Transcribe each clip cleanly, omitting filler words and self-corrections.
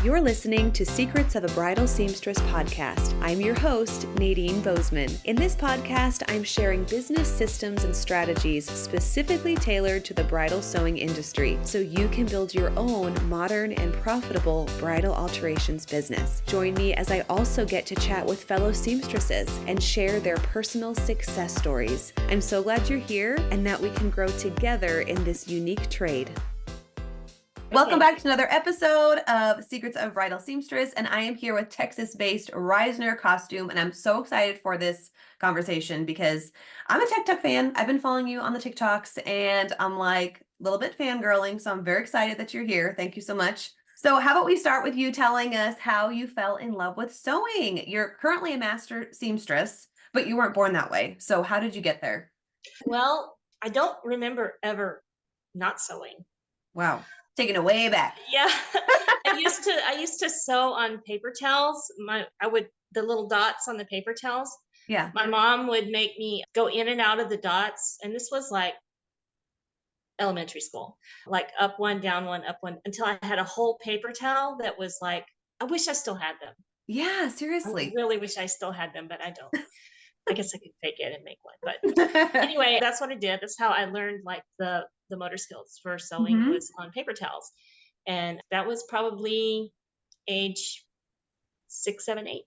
You're listening to Secrets of a Bridal Seamstress podcast. I'm your host, Nadine Bozeman. In this podcast, I'm sharing business systems and strategies specifically tailored to the bridal sewing industry so you can build your own modern and profitable bridal alterations business. Join me as I also get to chat with fellow seamstresses and share their personal success stories. I'm so glad you're here and that we can grow together in this unique trade. Welcome back to another episode of Secrets of Bridal Seamstress, and I am here with Texas-based Rizner Costume, and I'm so excited for this conversation because I'm a TikTok fan. I've been following you on the TikToks, and I'm like a little bit fangirling, so I'm very excited that you're here. Thank you so much. So how about we start with you telling us how you fell in love with sewing? You're currently a master seamstress, but you weren't born that way. So how did you get there? Well, I don't remember ever not sewing. Wow. Taking it way back. Yeah. I used to sew on paper towels. The little dots on the paper towels. Yeah. My mom would make me go in and out of the dots. And this was like elementary school, like up one, down one, up one, until I had a whole paper towel that was like, I wish I still had them. Yeah, I seriously. really wish I still had them, but I don't. I guess I could fake it and make one. But anyway, that's what I did. That's how I learned like the motor skills for sewing was on paper towels. And that was probably age 6, 7, 8.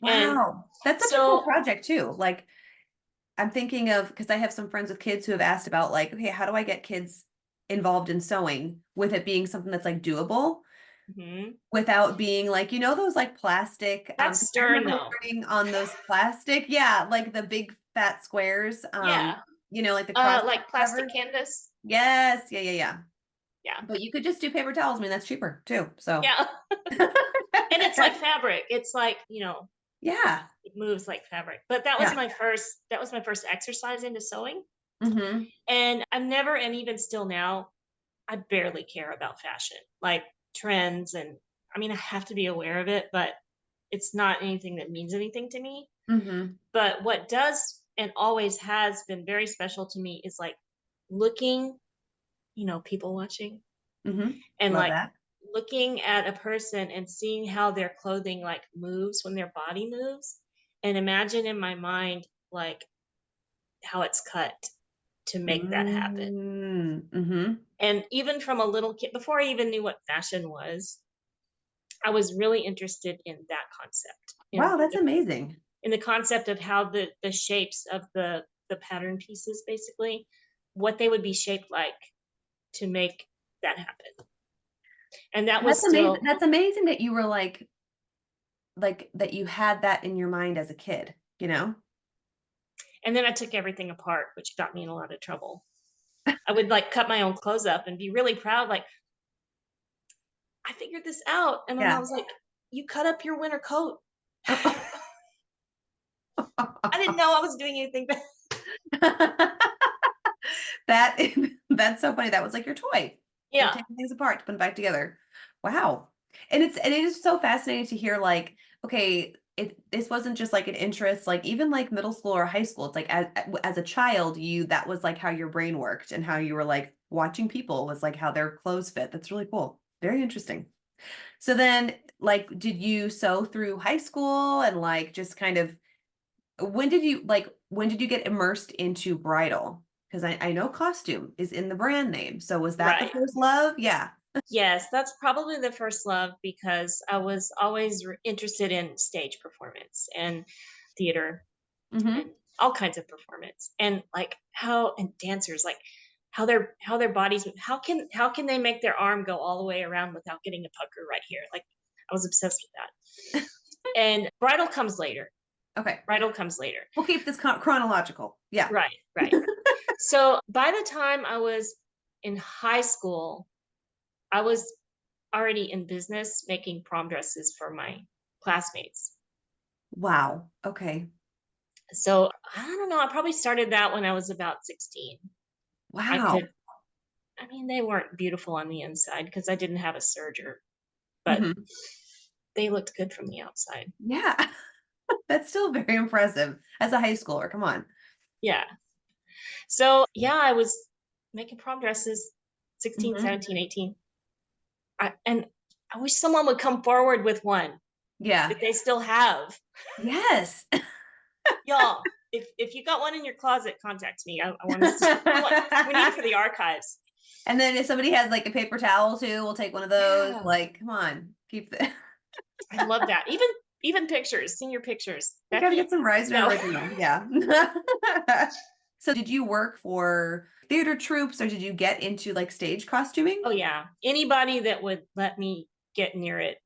And Wow. That's such a cool project too. Like I'm thinking of, because I have some friends with kids who have asked about like, okay, how do I get kids involved in sewing with it being something that's like doable without being like, those like plastic, that's I stern remember though. learning on those plastic, yeah, like the big fat squares, Yeah. like the cross Like plastic covers. canvas. Yes. Yeah. Yeah. But you could just do paper towels. I mean, that's cheaper too. So Yeah. And it's like fabric. It's like, yeah. it moves like fabric. But that was my first exercise into sewing. Mm-hmm. And I've never, and even still now, I barely care about fashion, like trends. And I mean, I have to be aware of it, but it's not anything that means anything to me. Mm-hmm. But what does and always has been very special to me is like looking, people watching Mm-hmm. and Love like that. looking at a person and seeing how their clothing like moves when their body moves, and imagine in my mind like how it's cut to make that happen. Mm-hmm. And even from a little kid, before I even knew what fashion was, I was really interested in that concept. Wow, that's amazing. In the concept of how the shapes of the pattern pieces, basically, what they would be shaped like to make that happen. And that was Amazing. That's amazing that you were like that you had that in your mind as a kid, And then I took everything apart, which got me in a lot of trouble. I would like cut my own clothes up and be really proud, like, I figured this out. And my mom was like, you cut up your winter coat. I didn't know I was doing anything bad. That's so funny. That was like your toy. Yeah. You're taking things apart to put them back together. Wow. And it is so fascinating to hear like, okay, this wasn't just like an interest, like even like middle school or high school. It's like as a child, that was like how your brain worked and how you were like watching people was like how their clothes fit. That's really cool. Very interesting. So then like, did you sew through high school and like just kind of, when did you get immersed into bridal? Because I know costume is in the brand name. So was that the first love? Yeah. Yes, that's probably the first love because I was always interested in stage performance and theater and all kinds of performance, and like and dancers, like how their bodies, how can they make their arm go all the way around without getting a pucker right here? Like I was obsessed with that. And bridal comes later. Okay. Bridal comes later. We'll keep this chronological. Yeah. Right. So by the time I was in high school, I was already in business making prom dresses for my classmates. Wow. Okay. So I don't know. I probably started that when I was about 16. Wow. They weren't beautiful on the inside because I didn't have a serger, but they looked good from the outside. Yeah. That's still very impressive as a high schooler. Come on. Yeah. So yeah, I was making prom dresses 16, 17, 18. And I wish someone would come forward with one Yeah. that they still have. Yes. Y'all, if you got one in your closet, contact me. I want to. We need it for the archives. And then if somebody has like a paper towel too, we'll take one of those. Yeah. Like, come on, keep the. I love that. Even pictures, senior pictures. You gotta get some Rizner original. Yeah. So did you work for theater troupes or did you get into like stage costuming? Oh yeah. Anybody that would let me get near it,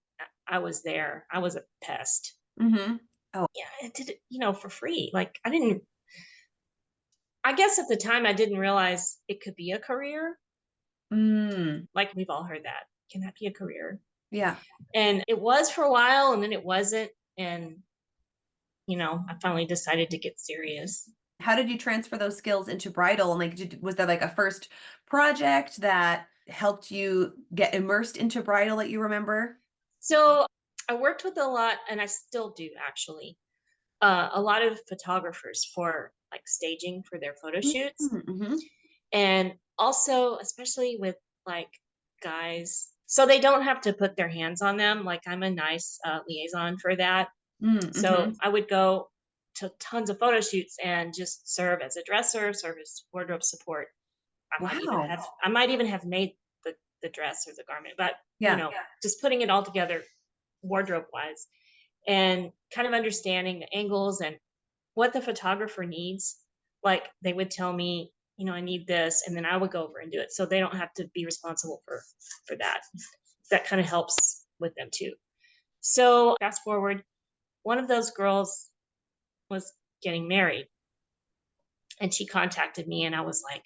I was there. I was a pest. Mm-hmm. Oh. Yeah, I did it, for free. Like I guess at the time I didn't realize it could be a career. Mm. Like we've all heard that. Can that be a career? Yeah. And it was for a while and then it wasn't. And, I finally decided to get serious. How did you transfer those skills into bridal? And like, was there like a first project that helped you get immersed into bridal that you remember? So I worked with a lot, and I still do actually, a lot of photographers for like staging for their photo shoots. Mm-hmm. And also, especially with like guys, so they don't have to put their hands on them. Like I'm a nice liaison for that. So Mm-hmm. I would go to tons of photo shoots and just serve as a dresser, serve as wardrobe support. Wow. I might even have made the dress or the garment, but Yeah. just putting it all together wardrobe wise and kind of understanding the angles and what the photographer needs. Like they would tell me, I need this, and then I would go over and do it. So they don't have to be responsible for that. That kind of helps with them too. So fast forward, one of those girls was getting married and she contacted me and I was like,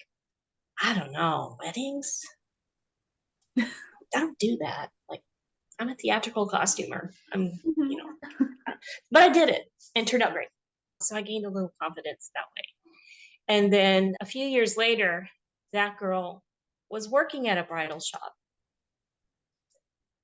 I don't know, weddings? I don't do that. Like I'm a theatrical costumer. Mhm. But I did it and turned out great. So I gained a little confidence that way. And then a few years later, that girl was working at a bridal shop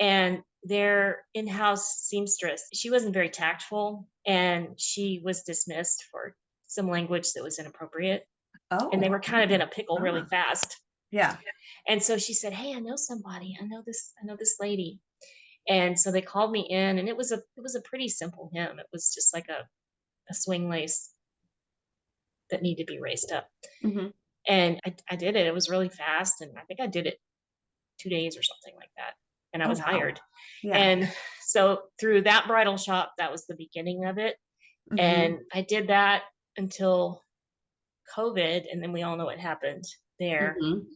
and their in-house seamstress, she wasn't very tactful and she was dismissed for some language that was inappropriate. And they Oh. were kind of in a pickle really Ah. fast. Yeah. And so she said, "Hey, I know somebody. I know this lady." And so they called me in and it was a pretty simple hem. It was just like a swing lace that needed to be raised up. Mhm. And I did it. It was really fast. And I think I did it 2 days or something like that. And I Oh, was wow. hired. Yeah. And so through that bridal shop, that was the beginning of it. Mhm. And I did that until COVID. And then we all know what happened there. Mhm.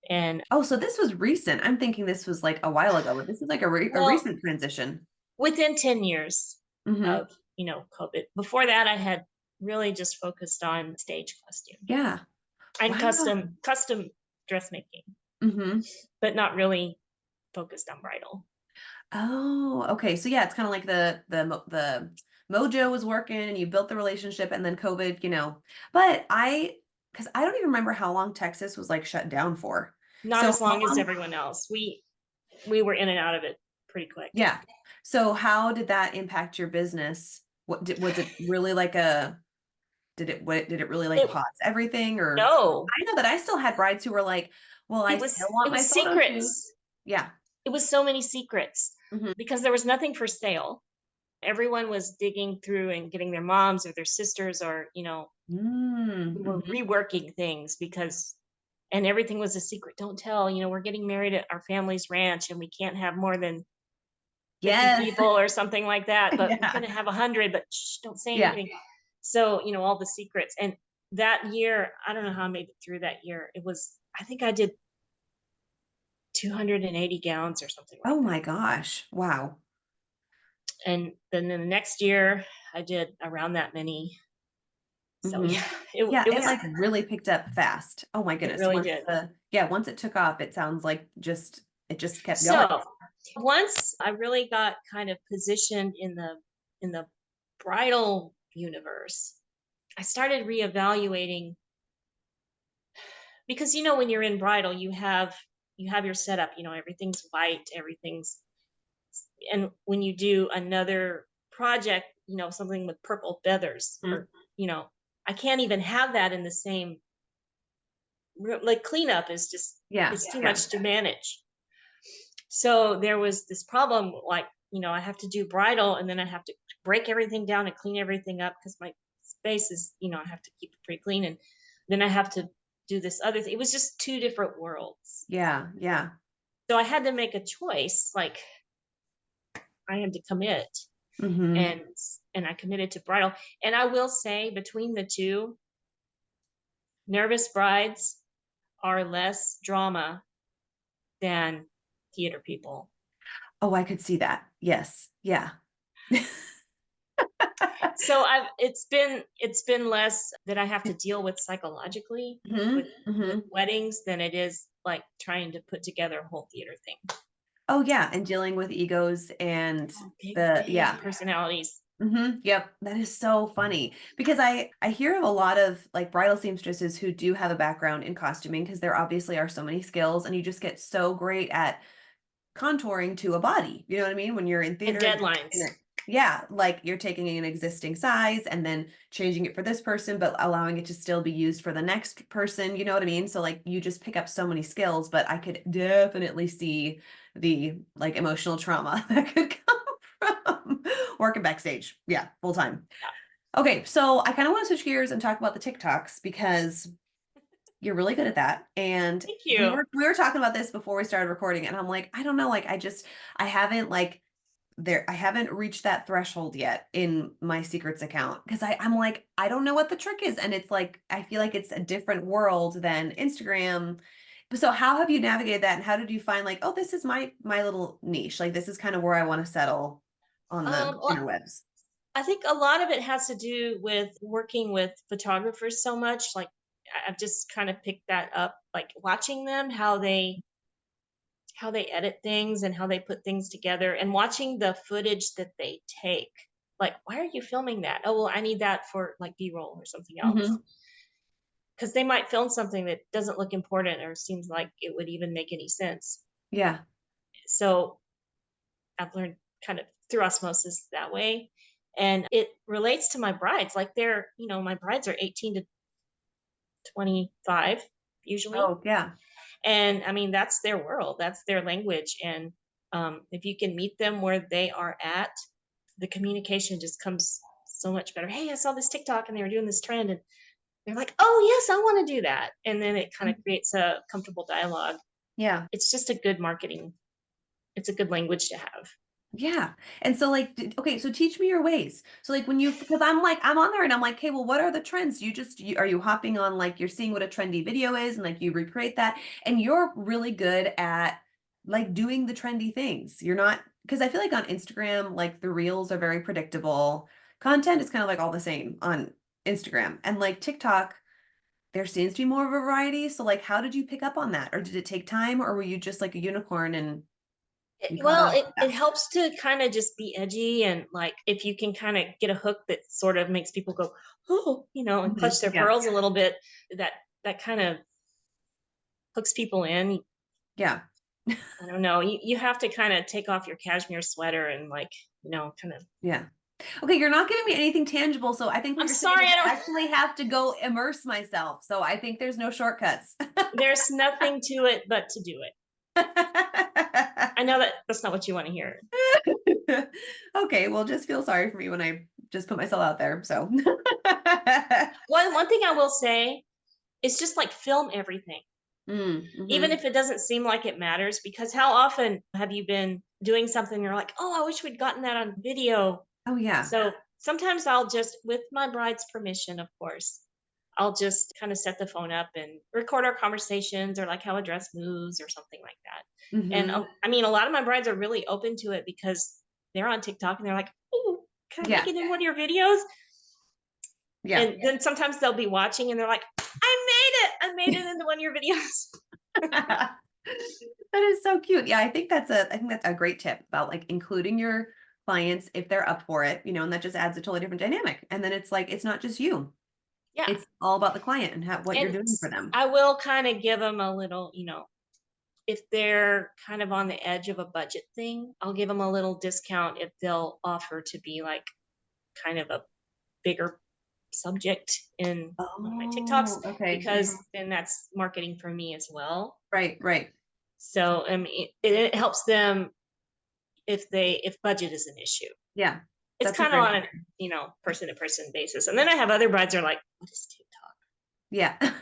And Oh, so this was recent. I'm thinking this was like a while ago, but this is like a well, recent transition. within 10 years Mhm. of, COVID. Before that, I had really just focused on stage costume Yeah. and Wow. custom dressmaking, Mhm. but not really focused on bridal. Oh, okay. So yeah, it's kind of like the mojo was working and you built the relationship and then COVID, But because I don't even remember how long Texas was like shut down for. Not So as how long as long? everyone else. We were in and out of it pretty quick. Yeah. So how did that impact your business? Was it really like did it really like It pause everything or No, I know that I still had brides who were like, well, I still it want my was photo shoot. secrets. Yeah. It was so many secrets Mhm. because there was nothing for sale. Everyone was digging through and getting their moms or their sisters or, we were Mhm. reworking things because and everything was a secret. Don't tell, we're getting married at our family's ranch and we can't have more than 50 Yes. people or something like that, but we're Yeah. going to have 100, but shh, don't say Yeah. anything. So, all the secrets. And that year, I don't know how I made it through that year. I think I did 280 gowns or something like Oh that. my gosh. Wow. And then the next year, I did around that many. So Mhm. yeah, Yeah, it it was, like really picked up fast. Oh my it goodness. really did. Once it took off, it sounds like it just kept going. So once I really got kind of positioned in the bridal universe, I started reevaluating because when you're in bridal, you have your setup, everything's white, everything's and when you do another project, something with purple feathers Mhm. or I can't even have that in the same room. Like cleanup is just Yeah. it's too Yeah. much to manage. So there was this problem, like, I have to do bridal and then I have to break everything down and clean everything up because my space is, I have to keep it pretty clean. And then I have to do this other thing. It was just two different worlds. Yeah. Yeah. So I had to make a choice. Like, I had to commit, Mm-hmm. and I committed to bridal. And I will say, between the two, nervous brides are less drama than theater people. Oh, I could see that. Yes. Yeah. So it's been less that I have to deal with psychologically with Mm-hmm. Mm-hmm. weddings than it is like trying to put together a whole theater thing. Oh, yeah. And dealing with egos and Oh, big, yeah. big personalities. Yep. That is so funny because I hear of a lot of like bridal seamstresses who do have a background in costuming because there obviously are so many skills and you just get so great at contouring to a body. You know what I mean? When you're in And theater, deadlines. yeah, like you're taking an existing size and then changing it for this person, but allowing it to still be used for the next person. You know what I mean? So like you just pick up so many skills, but I could definitely see the like emotional trauma that could come from working backstage. Yeah, full time. Okay, so I kind of want to switch gears and talk about the TikToks because you're really good at that. And Thank we you. were talking about this before we started recording, and I'm like, I don't know, like I haven't like I haven't reached that threshold yet in my secrets account because I'm like, I don't know what the trick is. And it's like I feel like it's a different world than Instagram. So how have you navigated that and how did you find like, oh, this is my little niche. Like this is kind of where I want to settle on the Well, interwebs. I think a lot of it has to do with working with photographers so much. Like, I've just kind of picked that up, like watching them, how they edit things and how they put things together, and watching the footage that they take. Like, why are you filming that? Oh, well, I need that for like B-roll or something else. Hmm. Because they might film something that doesn't look important or seems like it would even make any sense. Yeah. So I've learned kind of through osmosis that way. And it relates to my brides. Like, my brides are 18 to 25 usually. Oh, yeah. And I mean, that's their world, that's their language. And if you can meet them where they are at, the communication just comes so much better. Hey, I saw this TikTok and they were doing this trend. And they're like, oh, yes, I want to do that. And then it kind of creates a comfortable dialogue. Yeah. It's just a good marketing, it's a good language to have. Yeah. And so like, okay, so teach me your ways. So like when you, because I'm like, I'm on there and I'm like, okay, well, what are the trends? Are you hopping on, like, you're seeing what a trendy video is and like you recreate that and you're really good at like doing the trendy things. You're not, because I feel like on Instagram, like the reels are very predictable. Content is kind of like all the same on Instagram and like TikTok, there seems to be more of a variety. So like, how did you pick up on that? Or did it take time or were you just like a unicorn and you caught Well, on it fast? helps to kind of just be edgy, and like if you can kind of get a hook that sort of makes people go, oh, and clutch Mhm. their Yeah. pearls a little bit, that kind of hooks people in. Yeah. I don't know. You have to kind of take off your cashmere sweater and like, kind of. Yeah. Okay, you're not giving me anything tangible, so I think what I'm you're saying sorry, is I I don't. actually have to go immerse myself. So I think there's no shortcuts. There's nothing to it but to do it. I know that that's not what you want to hear. Okay, well, just feel sorry for me when I just put myself out there. So One thing I will say is just like film everything, even mm-hmm. if it doesn't seem like it matters. Because how often have you been doing something, you're like, oh, I wish we'd gotten that on video. Oh yeah. So sometimes I'll just, with my bride's permission, of course, I'll just kind of set the phone up and record our conversations, or like how a dress moves or something like that. And Mm-hmm. I mean, a lot of my brides are really open to it because they're on TikTok and they're like, oh, can I make Yeah. it in one of your videos? Yeah. And then sometimes they'll be watching and they're like, I made it into one of your videos. That is so cute. Yeah, I think that's a great tip about like including your clients if they're up for it, and that just adds a totally different dynamic. And then it's like it's not just you. Yeah. It's all about the client and what you're And doing for them. I will kind of give them a little, if they're kind of on the edge of a budget thing, I'll give them a little discount if they'll offer to be like kind of a bigger subject in one of my TikToks, Oh, okay. because then that's marketing for me as well. Right, right. So, I mean, it helps them if budget is an issue. Yeah. It's That's a kind of great on a, point. person to person basis. And then I have other brides that are like, what is TikTok? Yeah.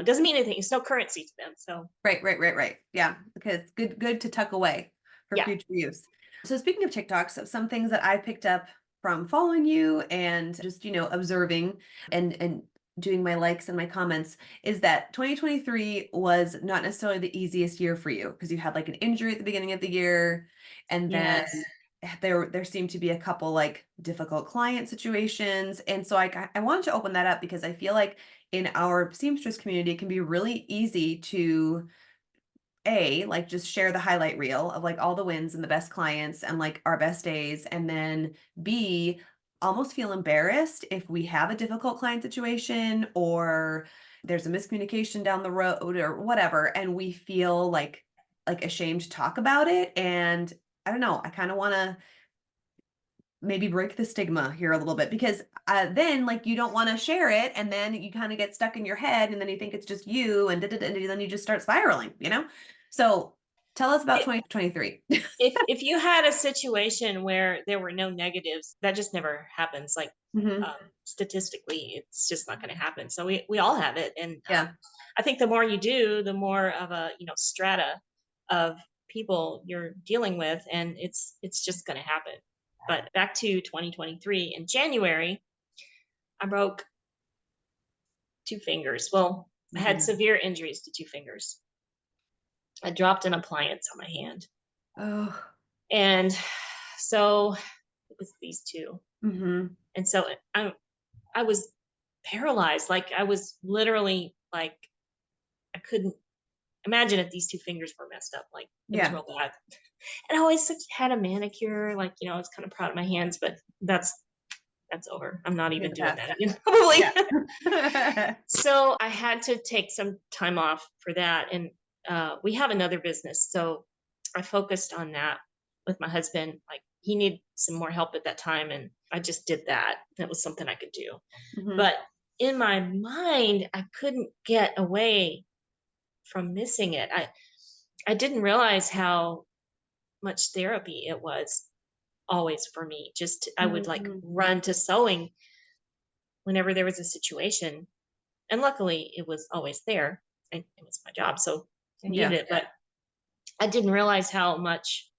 It doesn't mean anything. It's no currency to them. So Right. Yeah. Because good to tuck away for yeah. future use. So speaking of TikToks, some things that I picked up from following you and just, observing and doing my likes and my comments is that 2023 was not necessarily the easiest year for you because you had like an injury at the beginning of the year, and then Yes. there seemed to be a couple like difficult client situations. And so I wanted to open that up because I feel like in our seamstress community it can be really easy to like just share the highlight reel of like all the wins and the best clients and like our best days, and then B, almost feel embarrassed if we have a difficult client situation or there's a miscommunication down the road or whatever, and we feel like ashamed to talk about it. And I don't know, I kind of want to maybe break the stigma here a little bit because then like you don't want to share it, and then you kind of get stuck in your head, and then you think it's just you, and, and then you just start spiraling. So tell us about It, 2023. if you had a situation where there were no negatives, that just never happens. Like Hmm. statistically, it's just not going to happen. So we all have it, and Yeah. I think the more you do, the more of a strata of people you're dealing with, and it's just going to happen. But back to 2023 in January, I broke two fingers. Well, I had Mhm. severe injuries to two fingers. I dropped an appliance on my hand. Oh. And so it was these two. Hmm. And so I was paralyzed. Like I was literally like I couldn't imagine if these two fingers were messed up. Like it was Yeah. real bad. And I always had a manicure. Like, I was kind of proud of my hands, but that's over. I'm not In even the doing past. that again, probably. Yeah. So I had to take some time off for that. And we have another business. So I focused on that with my husband. Like he needed some more help at that time. And I just did that. That was something I could do. Hmm. But in my mind, I couldn't get away from missing it. I didn't realize how much therapy it was always for me. I would like Hmm. run to sewing whenever there was a situation. And luckily it was always there. It was my job. So I needed Yeah. it. But I didn't realize how much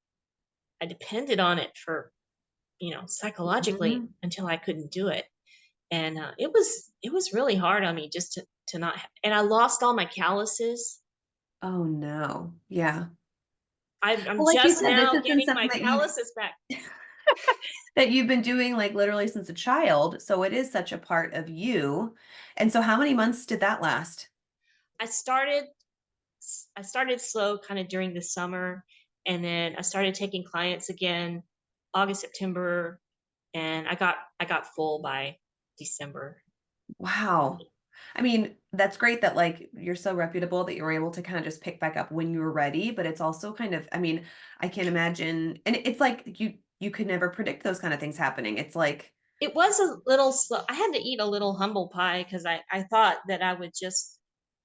I depended on it for, psychologically Hmm. until I couldn't do it. And it was really hard on me just to not, and I lost all my calluses. Oh no. Yeah. I'm Well, like you just said, this now has been getting something my that calluses back. you've been doing like literally since a child, so it is such a part of you. And so how many months did that last? I started I started slow kind of during the summer, and then I started taking clients again August, September, and I got full by December. Wow. I mean, that's great that like you're so reputable that you were able to kind of just pick back up when you were ready, but it's also kind of, I mean, I can't imagine, and it's like you could never predict those kind of things happening. It's like, It was a little slow. I had to eat a little humble pie because I thought that I would just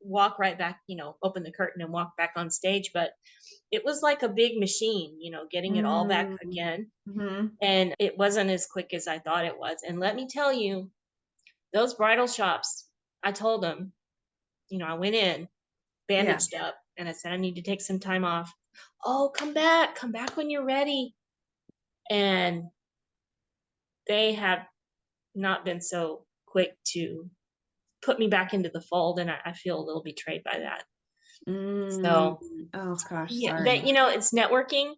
walk right back, open the curtain and walk back on stage. But it was like a big machine, getting it all back again. mm-hmm. And it wasn't as quick as I thought it was. And let me tell you, those bridal shops, I told them, I went in Yeah. bandaged up and I said, I need to take some time off. Oh, come back when you're ready. And they have not been so quick to put me back into the fold. And I feel a little betrayed by that. Mm. So Oh gosh, yeah, that, sorry. it's networking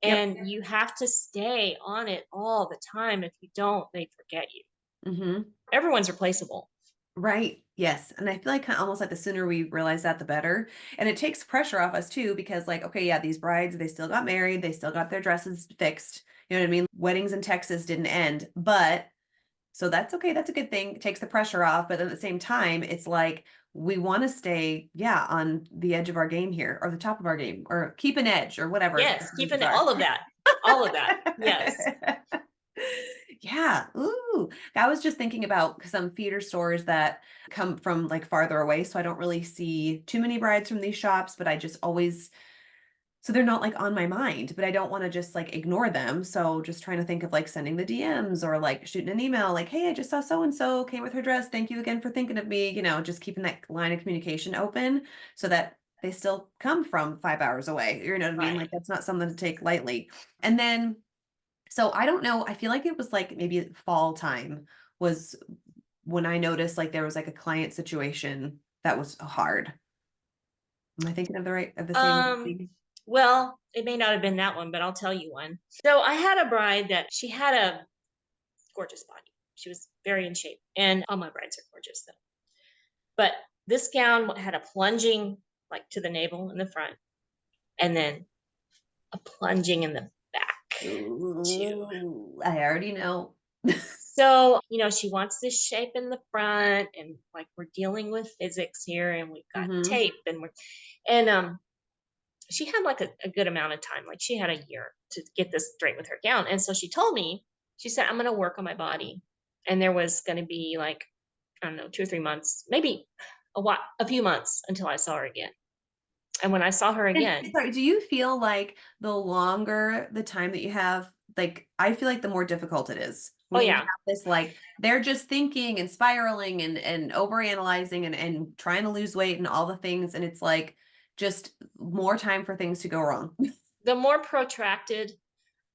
Yep. and you have to stay on it all the time. If you don't, they forget you. Hmm. Everyone's replaceable. Right. Yes. And I feel like almost like the sooner we realize that, the better. And it takes pressure off us too, because like, okay, yeah, these brides, they still got married, they still got their dresses fixed. You know what I mean? Weddings in Texas didn't end, but so that's okay. That's a good thing. It takes the pressure off. But at the same time, it's like we want to stay, yeah, on the edge of our game here or the top of our game or keep an edge or whatever the Yes, phrases keeping it, are. all of that. All of that. Yes. Yeah. Ooh. I was just thinking about some theater stores that come from like farther away. So I don't really see too many brides from these shops, but I just always So they're not like on my mind, but I don't want to just like ignore them. So just trying to think of like sending the DMs or like shooting an email like, hey, I just saw so and so came with her dress. Thank you again for thinking of me. Just keeping that line of communication open so that they still come from 5 hours away. You know what I mean? Right. Like that's not something to take lightly. And then, so I don't know. I feel like it was like maybe fall time was when I noticed like there was like a client situation that was hard. Am I thinking of the same Um, thing? well, it may not have been that one, but I'll tell you one. So I had a bride that she had a gorgeous body. She was very in shape, and all my brides are gorgeous though. But this gown had a plunging like to the navel in the front, and then a plunging in the back too. Ooh, I already know. So, she wants this shape in the front, and like we're dealing with physics here, and we've got Mhm. tape, and she had like a good amount of time. Like she had a year to get this straight with her gown. And so she told me, she said, I'm gonna work on my body. And there was gonna be like, I don't know, 2 or 3 months, maybe a few months until I saw her again. And when I saw her And again, sorry, do you feel like the longer the time that you have, like, I feel like the more difficult it is oh when you have yeah, this, like, they're just thinking and spiraling and overanalyzing and trying to lose weight and all the things, and it's like just more time for things to go wrong. the more protracted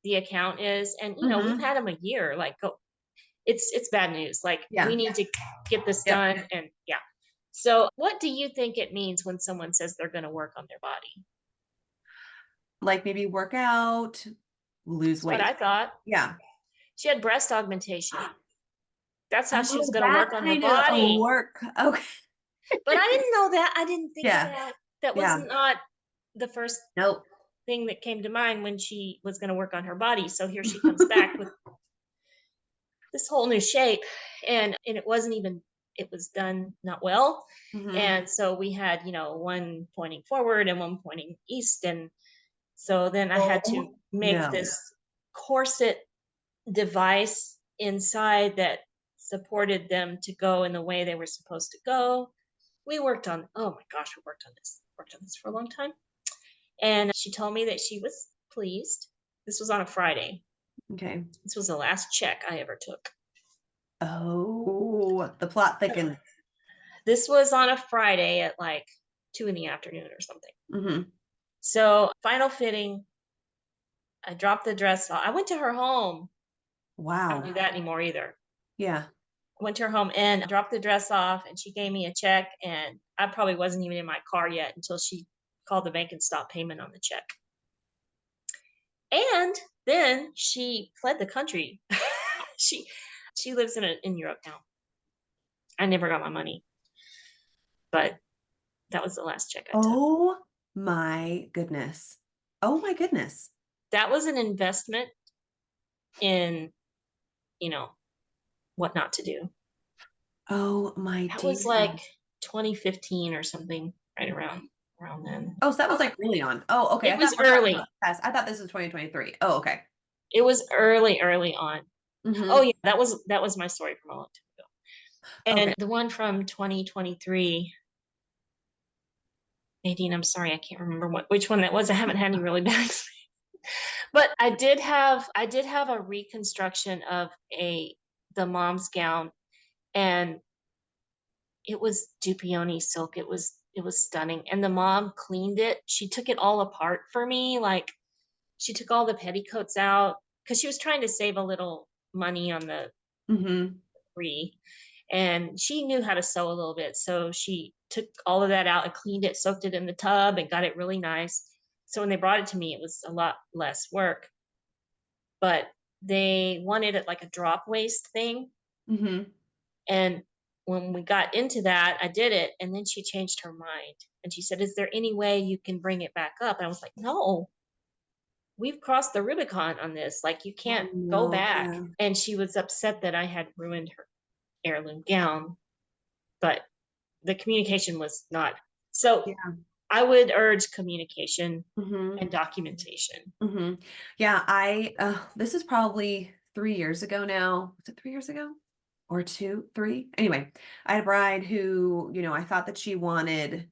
the account is, and we've Mhm. had them a year, like go, it's bad news. Like we Yeah. need to get this Yep. done, and yeah. So what do you think it means when someone says they're gonna work on their body? Like, maybe work out, lose That's what weight. I thought. Yeah. She had breast augmentation. That's how she was Oh, gonna that work on her kind of a body. work. Okay. But I didn't know that. I didn't think of Yeah. that. That was Yeah. not the first Nope. thing that came to mind when she was gonna work on her body. So here she comes back with this whole new shape, and it was done not well. Mhm. And so we had, one pointing forward and one pointing east. And so then I had to Oh, make no. this corset device inside that supported them to go in the way they were supposed to go. We worked on, oh my gosh, we worked on this for a long time. And she told me that she was pleased. This was on a Friday. Okay. This was the last check I ever took. Oh, the plot thickens. This was on a Friday at like 2 in the afternoon or something. Mhm. So, final fitting, I dropped the dress off. I went to her home. I don't Wow. do that anymore either. Yeah. Went to her home and dropped the dress off, and she gave me a check. And I probably wasn't even in my car yet until she called the bank and stopped payment on the check. And then she fled the country. she she lives in Europe now. I never got my money, but that was the last check I took. Oh my goodness. Oh my goodness. That was an investment in, you know, what not to do. Oh my That dear. was like 2015 or something, right around then. Oh, so that was like early on. Oh, okay. It was early. I thought this was 2023. Oh, okay. It was early on. Oh Mhm. yeah, that was my story from a long time ago. Okay. And the one from 2023, Nadine, I'm sorry, I can't remember which one that was. I haven't had any really bad. But I did have a reconstruction of a the mom's gown, and it was Dupioni silk. It was stunning. And the mom cleaned it. She took it all apart for me. Like she took all the petticoats out because she was trying to save a little money on the Mhm. free. And she knew how to sew a little bit. So she took all of that out and cleaned it, soaked it in the tub, and got it really nice. So when they brought it to me, it was a lot less work. But they wanted it like a drop waist thing. Mhm. And when we got into that, I did it. And then she changed her mind. And she said, is there any way you can bring it back up? And I was like, no, we've crossed the Rubicon on this. Like, you Oh can't go no. back. Yeah. And she was upset that I had ruined her heirloom gown. But the communication was not. So Yeah. I would urge communication Mhm. and documentation. Mhm. Yeah, this is probably 3 years ago now. Was it 3 years ago? Or 2, 3? Anyway, I had a bride who, I thought that she wanted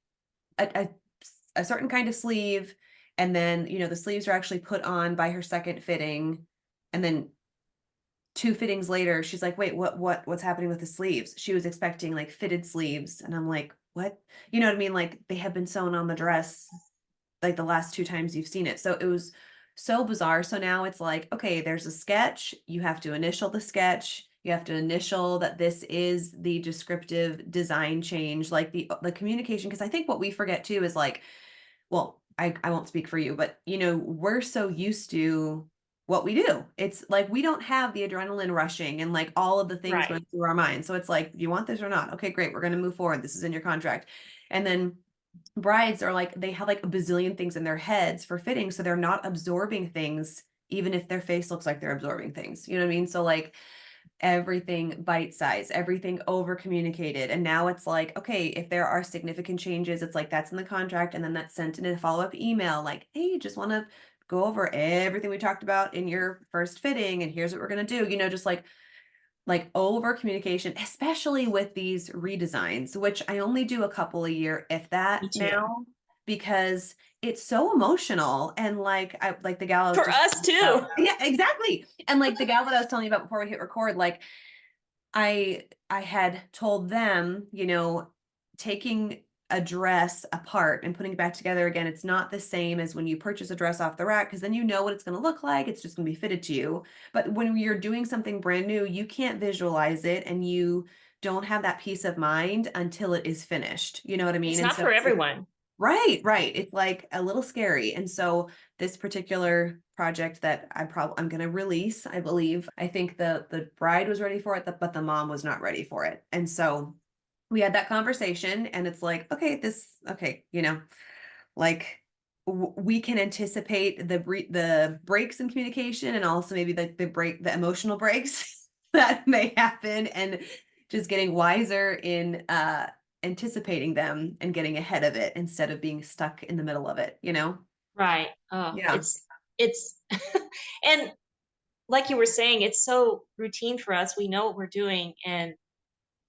a a certain kind of sleeve, And then, the sleeves are actually put on by her second fitting. And then 2 fittings later, she's like, wait, what's happening with the sleeves? She was expecting like fitted sleeves. And I'm like, what? You know what I mean? Like they have been sewn on the dress like the last 2 times you've seen it. So it was so bizarre. So now it's like, okay, there's a sketch. You have to initial the sketch. You have to initial that this is the descriptive design change, like the communication. Because I think what we forget too is like, well, I won't speak for you, but we're so used to what we do. It's like we don't have the adrenaline rushing and like all of the things Right. going through our mind. So it's like, do you want this or not? Okay, great. We're going to move forward. This is in your contract. And then brides are like, they have like a bazillion things in their heads for fitting. So they're not absorbing things, even if their face looks like they're absorbing things. You know what I mean? So like everything bite size, everything over communicated. And now it's like, okay, if there are significant changes, it's like that's in the contract. And then that's sent in a follow-up email like, hey, just want to go over everything we talked about in your first fitting. And here's what we're going to do, just like over communication, especially with these redesigns, which I only do a couple a year, if that Me too. now, because it's so emotional. And like, I like the gal I was For just, us too. yeah, exactly. And like the gal that I was telling you about before we hit record, like I had told them, taking a dress apart and putting it back together again, it's not the same as when you purchase a dress off the rack, because then you know what it's going to look like. It's just going to be fitted to you. But when you're doing something brand new, you can't visualize it and you don't have that peace of mind until it is finished. You know what I mean? It's And not so for it's like, everyone. right. It's like a little scary. And so this particular project that I'm going to release, I believe, I think the bride was ready for it, but the mom was not ready for it. And so we had that conversation and it's like, okay, like we can anticipate the breaks in communication and also maybe the emotional breaks that may happen, and just getting wiser in anticipating them and getting ahead of it instead of being stuck in the middle of it. Right. Oh, Yeah. it's and like you were saying, it's so routine for us. We know what we're doing, and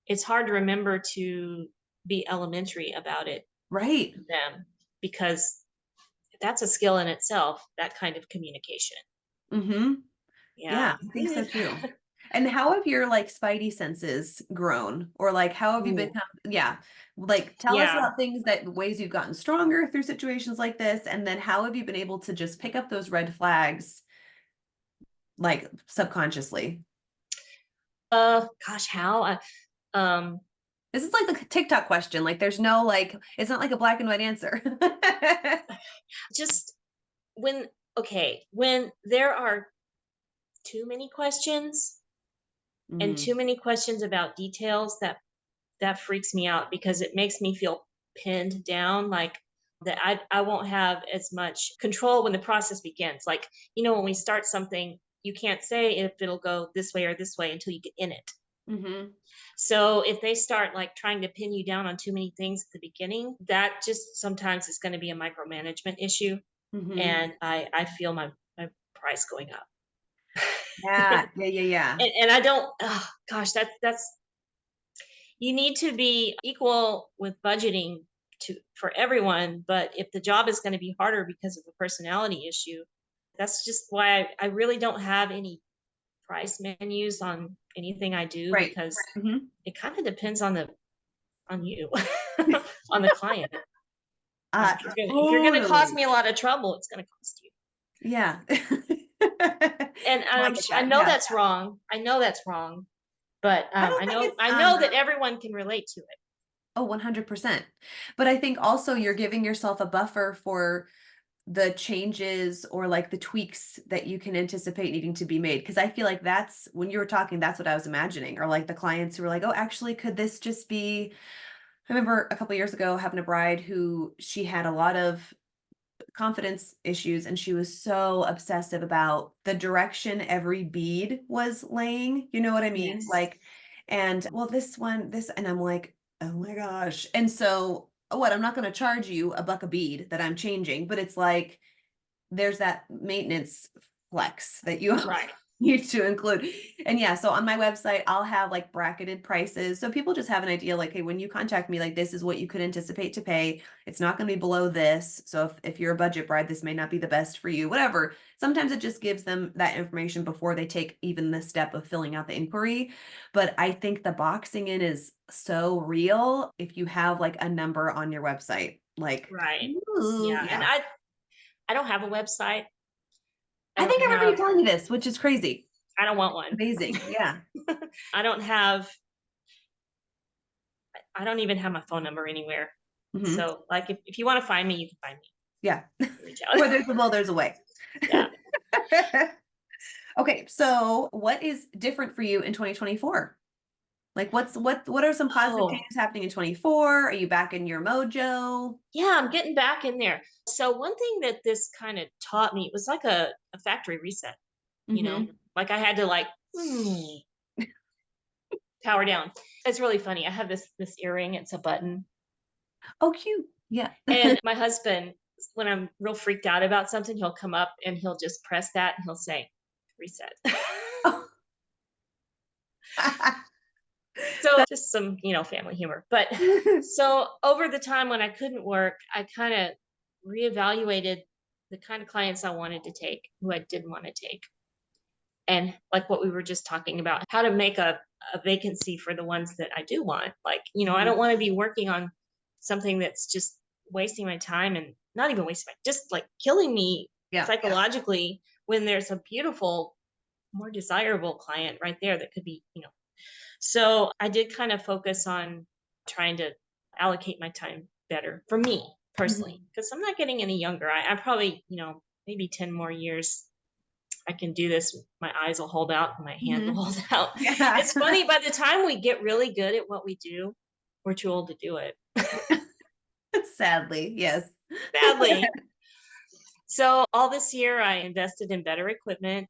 it's hard to remember to be elementary about it Right. to them, because that's a skill in itself, that kind of communication. Mm-hmm. Yeah, Yeah. I think so too. And how have your like spidey senses grown? Or like how have you Ooh. become, yeah, like tell us Yeah. about things that ways you've gotten stronger through situations like this. And then how have you been able to just pick up those red flags like subconsciously? Gosh, how? Um, This is like the TikTok question. Like there's no like, it's not like a black and white answer. just when when there are too many questions and Mm, too many questions about details, that freaks me out because it makes me feel pinned down, like that I won't have as much control when the process begins. Like, when we start something, you can't say if it'll go this way or this way until you get in it. mm-hmm, So if they start like trying to pin you down on too many things at the beginning, that just sometimes is going to be a micromanagement issue. mm-hmm. And I feel my price going up. Yeah, yeah. And I don't, oh, gosh, that's you need to be equal with budgeting for everyone. But if the job is going to be harder because of a personality issue, that's just why I really don't have any price menus on anything I do, Right. because Mm-hmm. it kind of depends on you, on the client. Uh, If you're gonna cause Totally. me a lot of trouble, it's gonna cost you. Yeah. And No, I get I that. know Yeah. that's wrong. I know that's wrong, but I don't think it's I know that everyone can relate to it. 100%. But I think also you're giving yourself a buffer for the changes or like the tweaks that you can anticipate needing to be made. Cause I feel like that's when you were talking, that's what I was imagining. Or like the clients who were like, oh, actually, could this just be, I remember a couple years ago having a bride who she had a lot of confidence issues and she was so obsessive about the direction every bead was laying, you know what I mean? Yes. Like, and well, this, and I'm like, oh my gosh. And so what, I'm not going to charge you a buck a bead that I'm changing, but it's like there's that maintenance flex that you Right. need to include. And yeah, so on my website, I'll have like bracketed prices. So people just have an idea like, hey, when you contact me, like this is what you could anticipate to pay. It's not going to be below this. So if you're a budget bride, this may not be the best for you, whatever. Sometimes it just gives them that information before they take even the step of filling out the inquiry. But I think the boxing in is so real if you have like a number on your website. Like, Right. ooh, Yeah. And yeah. I don't have a website. I I don't think I remember you have, telling me this, which is crazy. I don't want one. Amazing. Yeah. I don't have, I don't even have my phone number anywhere. Hmm. So like if you want to find me, you can find me. Yeah. Reach Where out. there's a will, there's a way. Yeah. Okay, so what is different for you in 2024? Like what are some positive Oh, changes happening in 24? Are you back in your mojo? yeah, I'm getting back in there. So one thing that this kind of taught me was like a factory reset, you know, Hmm. like I had to like power down. It's really funny. I have this earring, it's a button. Oh, cute. Yeah. And my husband, when I'm real freaked out about something, he'll come up and he'll just press that and he'll say, reset. Oh. So just some, family humor. But so over the time when I couldn't work, I kind of reevaluated the kind of clients I wanted to take, who I didn't want to take. And like what we were just talking about, how to make a vacancy for the ones that I do want. Like, I Mhm. don't want to be working on something that's just wasting my time and not even wasting my, just like killing me Yeah. psychologically when there's a beautiful, more desirable client right there that could be, so I did kind of focus on trying to allocate my time better for me personally, Mhm. because I'm not getting any younger. I probably, maybe 10 more years I can do this. My eyes will hold out and my hand will Mhm. hold out. Yeah. It's funny, by the time we get really good at what we do, we're too old to do it. Sadly, yes. Sadly. So all this year I invested in better equipment.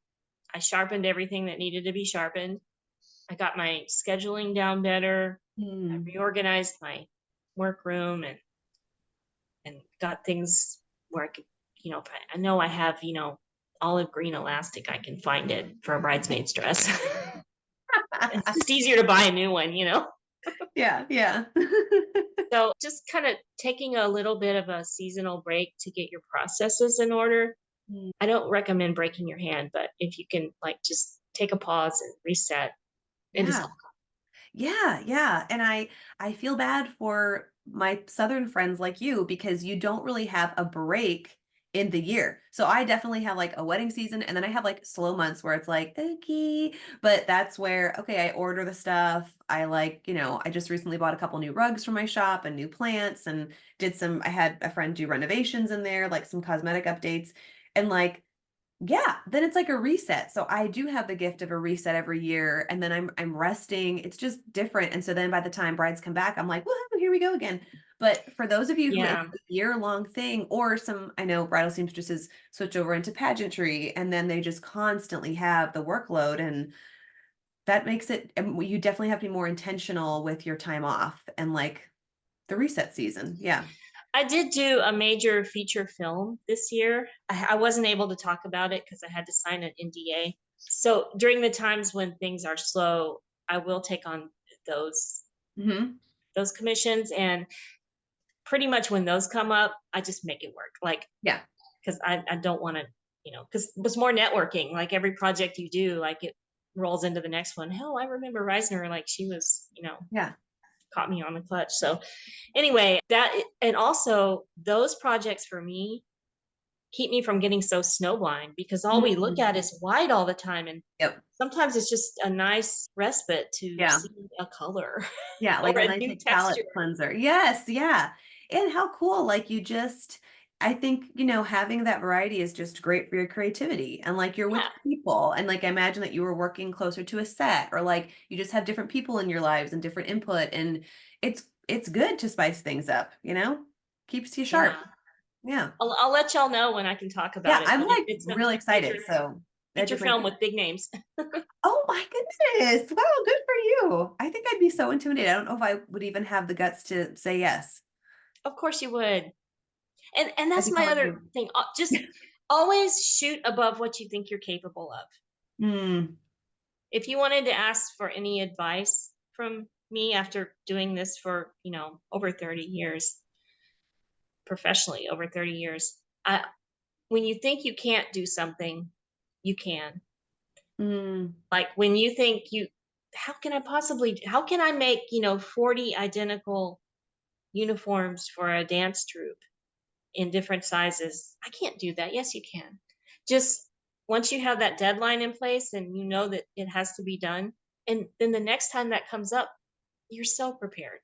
I sharpened everything that needed to be sharpened. I got my scheduling down better. I Mm. reorganized my workroom and got things where I could, if I know I have, olive green elastic, I can find it for a bridesmaid's dress. It's just easier to buy a new one. Yeah, yeah. So just kind of taking a little bit of a seasonal break to get your processes in order. Mm. I don't recommend breaking your hand, but if you can like just take a pause and reset and just Yeah. Yeah, yeah. And I feel bad for my southern friends like you because you don't really have a break in the year. So I definitely have like a wedding season and then I have like slow months where it's like, okay, but that's where okay, I order the stuff. I like, I just recently bought a couple new rugs for my shop and new plants and I had a friend do renovations in there, like some cosmetic updates. And like yeah, then it's like a reset. So I do have the gift of a reset every year and then I'm resting. It's just different. And so then by the time brides come back, I'm like, woohoo, here we go again. But for those of you who it's yeah. a year-long thing, or some I know bridal seamstresses switch over into pageantry and then they just constantly have the workload and that makes it you definitely have to be more intentional with your time off and like the reset season. Yeah. I did do a major feature film this year. I wasn't able to talk about it because I had to sign an NDA. So during the times when things are slow, I will take on those Hmm. those commissions, and pretty much when those come up, I just make it work. Like Yeah. because I don't want to, because it's more networking. Like every project you do, like it rolls into the next one. Hell, I remember Reisner, like she was, Yeah. caught me on the clutch. So anyway, and also those projects for me keep me from getting so snowblind because all we look Mhm. at is white all the time. And Yep. sometimes it's just a nice respite to Yeah. see a color Yeah, or like a a nice new like texture. palette cleanser. Yes, yeah. And how cool. Like you just I think, having that variety is just great for your creativity. And like you're Yeah. with people. And like I imagine that you were working closer to a set or like you just have different people in your lives and different input. And it's good to spice things up, Keeps you sharp. Yeah. Yeah. I'll let y'all know when I can talk Yeah. about it, I'm but like it's a really major excited. So that's a feature great film thing. with big names. Oh my goodness. Wow, good for you. I think I'd be so intimidated. I don't know if I would even have the guts to say yes. Of course you would. And I'd that's be my calling other you. thing. Just always shoot above what you think you're capable of. Mm. If you wanted to ask for any advice from me after doing this for, over 30 years, professionally over 30 years, when you think you can't do something, you can. Mm. Like when you think how can I make, 40 identical uniforms for a dance troupe in different sizes? I can't do that. Yes, you can. Just once you have that deadline in place and you know that it has to be done, and then the next time that comes up, you're so prepared.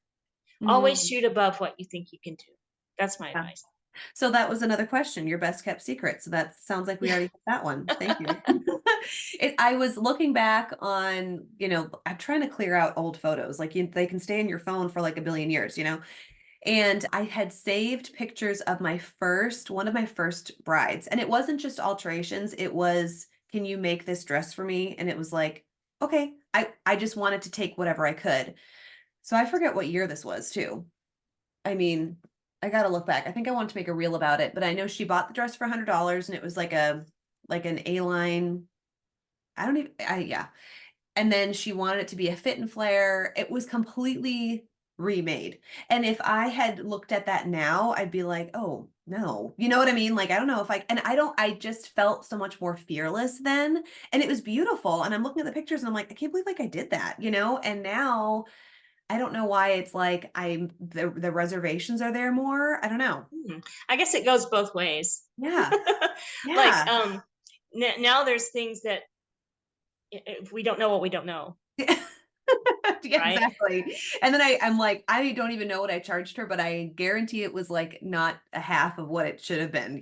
Always Mm. shoot above what you think you can do. That's my Yeah. advice. So that was another question, your best kept secret. So that sounds like we already hit that one. Thank you. I was looking back on, I'm trying to clear out old photos. Like they can stay in your phone for like a billion years, And I had saved pictures of one of my first brides. And it wasn't just alterations. It was, can you make this dress for me? And it was like, okay, I just wanted to take whatever I could. So I forget what year this was too. I mean, I gotta look back. I think I wanted to make a reel about it, but I know she bought the dress for $100 and it was like an A-line. I don't even, yeah. And then she wanted it to be a fit and flare. It was completely remade. And if I had looked at that now, I'd be like, oh no. You know what I mean? Like, I don't know if I just felt so much more fearless then. And it was beautiful. And I'm looking at the pictures and I'm like, I can't believe like I did that, And now I don't know why it's like the reservations are there more. I don't know. I guess it goes both ways. Yeah. Like, Yeah. now there's things that if we don't know what we don't know, Yeah, right? exactly. And then I'm like, I don't even know what I charged her, but I guarantee it was like not a half of what it should have been.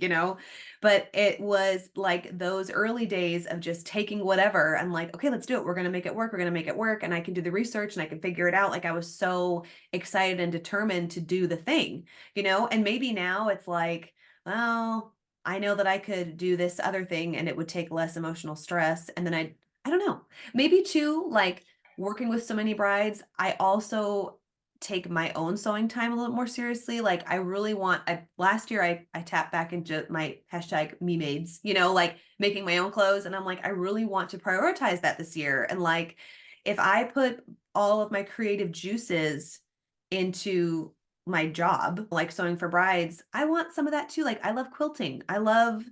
But it was like those early days of just taking whatever and like, okay, let's do it. We're going to make it work. We're going to make it work. And I can do the research and I can figure it out. Like I was so excited and determined to do the thing. And maybe now it's like, well, I know that I could do this other thing and it would take less emotional stress. And then I don't know, maybe too, like, working with so many brides, I also take my own sewing time a little more seriously. Like I really last year I tapped back into my hashtag me maids, like making my own clothes. And I'm like, I really want to prioritize that this year. And like, if I put all of my creative juices into my job, like sewing for brides, I want some of that too. Like I love quilting. I love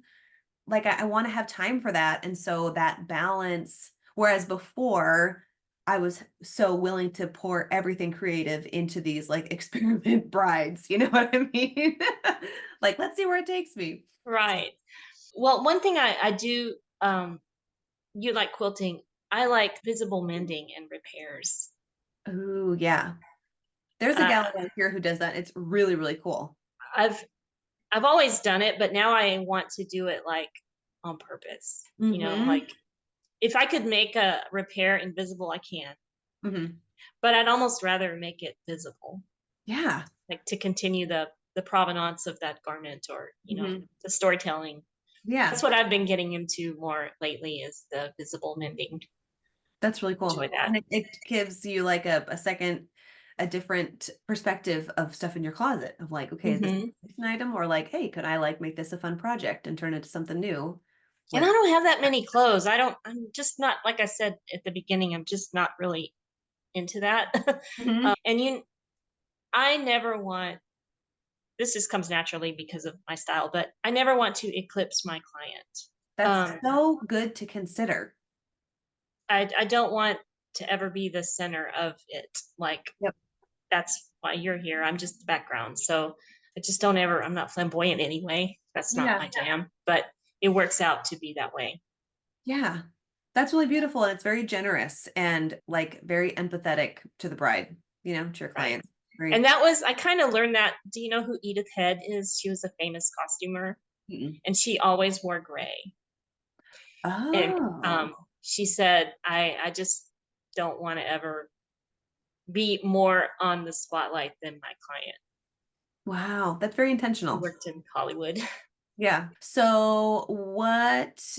like I want to have time for that. And so that balance, whereas before I was so willing to pour everything creative into these like experiment brides, you know what I mean? Like, let's see where it takes me. Right. Well, one thing I do, you like quilting. I like visible mending and repairs. Oh, yeah. There's a Uh, gal around here who does that. It's really, really cool. I've I've always done it, but now I want to do it like on purpose. Mm-hmm. Like if I could make a repair invisible, I can. Mm-hmm. But I'd almost rather make it visible, Yeah. like to continue the provenance of that garment, or Mm-hmm. the storytelling. That's Yeah. what I've been getting into more lately, is the visible mending. That's really cool. Enjoy that. And it gives you like a different perspective of stuff in your closet of like, okay, is this Hmm. an item or like, hey, could I like make this a fun project and turn it into something new And I with don't have that many clothes. I'm just not, like I said at the beginning, I'm just not really into that. Mhm. And I never want, this just comes naturally because of my style, but I never want to eclipse my client. That's Um, so good to consider. I don't want to ever be the center of it. Like, Yep. that's why you're here. I'm just the background. So I just don't ever, I'm not flamboyant anyway. That's not Yeah. my jam, but it works out to be that way. Yeah. That's really beautiful and it's very generous and like very empathetic to the bride, to your Right. client. And Very. that was, I kind of learned that. Do you know who Edith Head is? She was a famous costumer, Mm-mm. and she always wore gray. And Oh, she said, I just don't want to ever be more on the spotlight than my client. wow. That's very She intentional. worked in Hollywood. Yeah. So what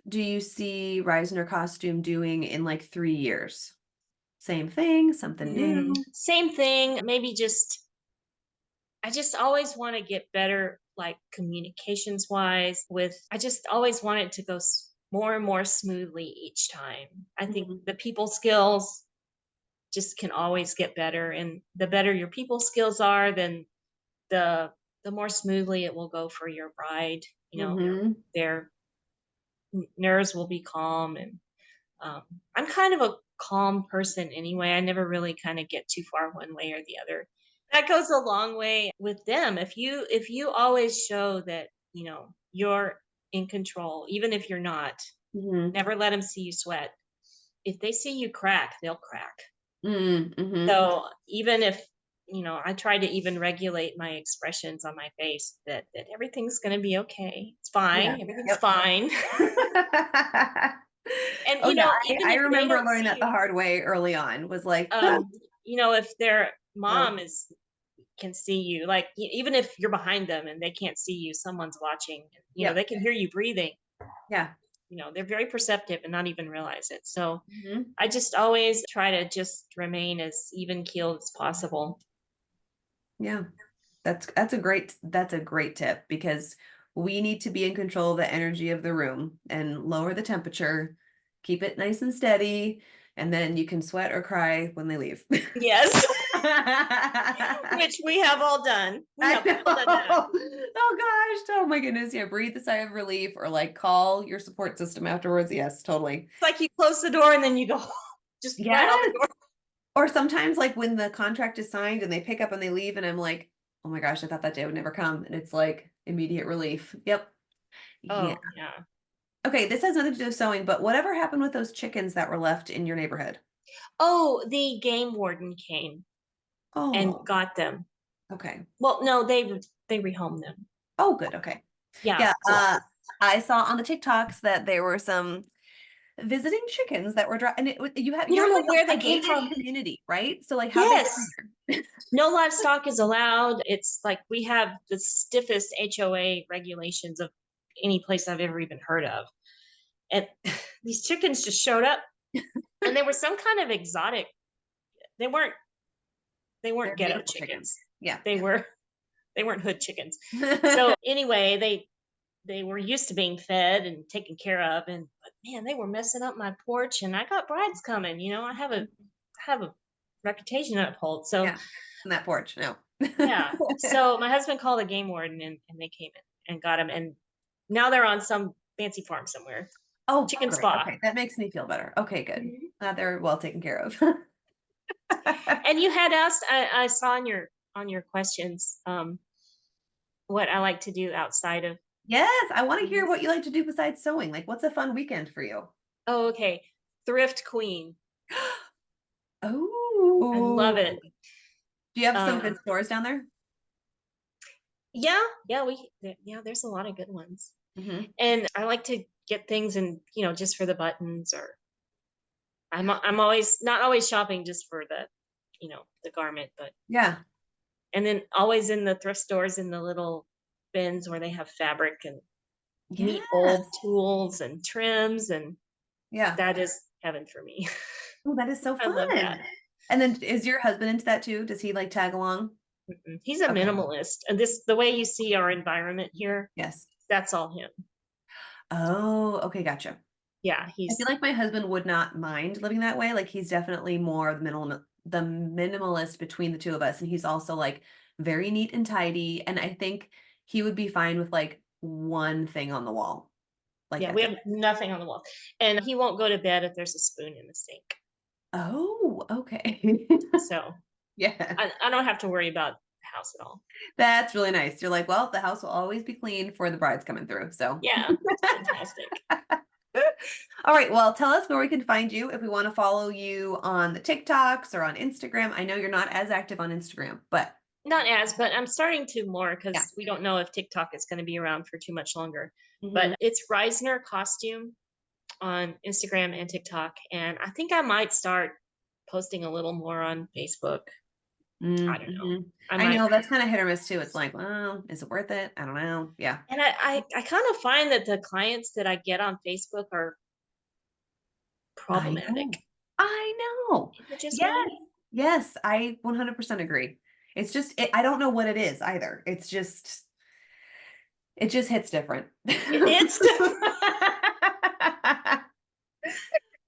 do you see Reisner Costume doing in like 3 years? Same thing, something new? Same thing. Maybe I just always want to get better, like communications wise. I just always wanted to go more and more smoothly each time. I think Mhm. the people skills just can always get better, and the better your people skills are, then the the more smoothly it will go for your bride. Mhm. Their nerves will be calm, and um, I'm kind of a calm person anyway. I never really kind of get too far one way or the other. That goes a long way with them. If you always show that you're in control, even if you're not, Mhm. never let them see you sweat. If they see you crack, they'll crack. Mhm. Mhm. So even if I try to even regulate my expressions on my face, that everything's going to be okay. It's Yeah. fine. Everything's Yep. fine. And Oh yeah, even I if they remember don't learning see that the you, hard way early on was like, if their no, mom is can see you, like even if you're behind them and they can't see you, someone's watching. yep, They can hear you breathing. yeah, They're very perceptive and not even realize it. So mhm, I just always try to just remain as even keeled as possible. yeah. That's a great tip because we need to be in control of the energy of the room and lower the temperature, keep it nice and steady, and then you can sweat or cry when they leave. Yes. Which we have all done. We I have know. all done that. Oh gosh. Oh my goodness. Yeah. Breathe a sigh of relief or like call your support system afterwards. Yes, totally. It's like you close the door and then you go just right out the Yes. door. Or sometimes like when the contract is signed and they pick up and they leave and I'm like, oh my gosh, I thought that day would never come. And it's like immediate relief. Yep. Yeah. Oh, yeah. Okay. This has nothing to do with sewing, but whatever happened with those chickens that were left in your neighborhood? Oh, the game warden came and Oh, got them. okay. Well, no, they rehomed them. Oh, good. Okay. Yeah. Yeah. So I saw on the TikToks that there were some visiting chickens that were and we you're don't in know like where a they came gated from. community, right? So like how'd they get Yes. in there? No livestock is allowed. It's like we have the stiffest HOA regulations of any place I've ever even heard of. And these chickens just showed up, and they were some kind of exotic. They weren't they They're weren't ghetto beautiful chickens. chickens. Yeah. They were they weren't hood chickens. So anyway, they were used to being fed and taken care of, and but man, they were messing up my porch, and I got brides coming. I have a reputation to uphold. So Yeah. On that porch. No. yeah. So my husband called a game warden, and they came in and got him, and now they're on some fancy farm somewhere. Oh, Chicken great. spa. Okay. That makes me feel better. Okay, good. Mhm. They're well taken care of. And you had asked, I saw on your questions, what I like to do outside of. Yes, I want to hear Mhm. what you like to do besides sewing. Like, what's a fun weekend for you? Oh, okay. Thrift queen. I love Oh, it. do you have some good Um, stores down there? yeah, yeah, yeah, there's a lot of good ones. Hmm. And I like to get things and, just for the buttons, or I'm always not always shopping just for the garment, but Yeah. and then always in the thrift stores in the little bins where they have fabric and neat old Yes. tools and trims, and Yeah. that is heaven for me. Oh, that is so I love that. fun. And then is your husband into that too? Does he like tag along? Mm-mm. He's a Okay. minimalist, and the way you see our environment here, Yes. that's all him. Oh, okay, gotcha. Yeah, I feel he's like my husband would not mind living that way. Like he's definitely more the minimalist between the two of us. And he's also like very neat and tidy. And I think he would be fine with like one thing on the wall. Like yeah, we that's it. have nothing on the wall, and he won't go to bed if there's a spoon in the sink. Oh, okay. So Yeah. I don't have to worry about the house at all. That's really nice. You're like, well, the house will always be clean for the brides coming through. So Yeah, it's fantastic. all right. Well, tell us where we can find you if we want to follow you on the TikToks or on Instagram. I know you're not as active on Instagram, but Not as, but I'm starting to more yeah. because we don't know if TikTok is going to be around for too much longer. Hmm. But it's Reisner Costume on Instagram and TikTok, and I think I might start posting a little more on Facebook. I don't know. Mm-hmm. I I might, know that's kind of hit or miss too. It's like, well, is it worth it? I don't know. Yeah. and I kind of find that the clients that I get on Facebook are I problematic. know. I know. Is it just Yes. me? Yes. I 100% agree. It's just, I don't know what it is either. It just hits different. It's different.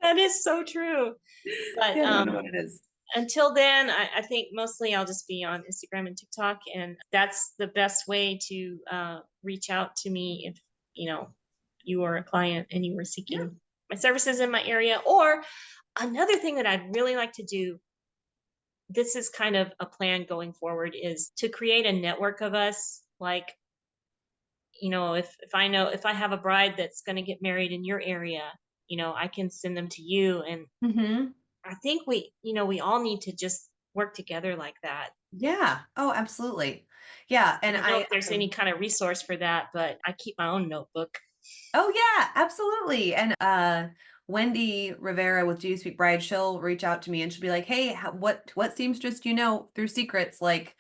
That is so true. But Yeah, I don't know what it is. until then, I think mostly I'll just be on Instagram and TikTok, and that's the best way to reach out to me if you are a client and you were Yeah. seeking my services in my area. Or another thing that I'd really like to do, this is kind of a plan going forward, is to create a network of us. Like, if I have a bride that's going to get married in your area, I can send them to you. And Mm-hmm. I think we all need to just work together like that. Yeah. Oh, absolutely. Yeah. I And don't know if there's any kind of resource for that, but I keep my own notebook. oh yeah, absolutely. And Wendy Rivera with Do You Speak Bride, she'll reach out to me and she'll be like, "Hey, what seamstress do you know through secrets like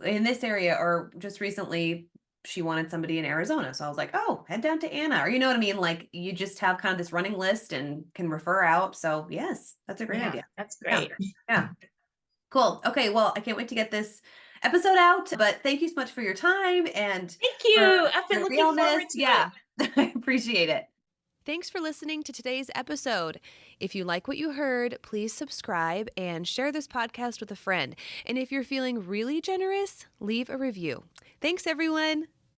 in this area?" Or just recently, she wanted somebody in Arizona, so I was like, "Oh, head down to Anna," or you know what I mean? Like you just have kind of this running list and can refer out. So yes, that's a great Yeah, idea. that's Yeah, great. yeah, cool. Okay, well, I can't wait to get this episode out. But thank you so much for your time and Thank for you. I've been your looking realness. forward to it. Yeah, I appreciate it. Thanks for listening to today's episode. If you like what you heard, please subscribe and share this podcast with a friend. And if you're feeling really generous, leave a review. Thanks, everyone.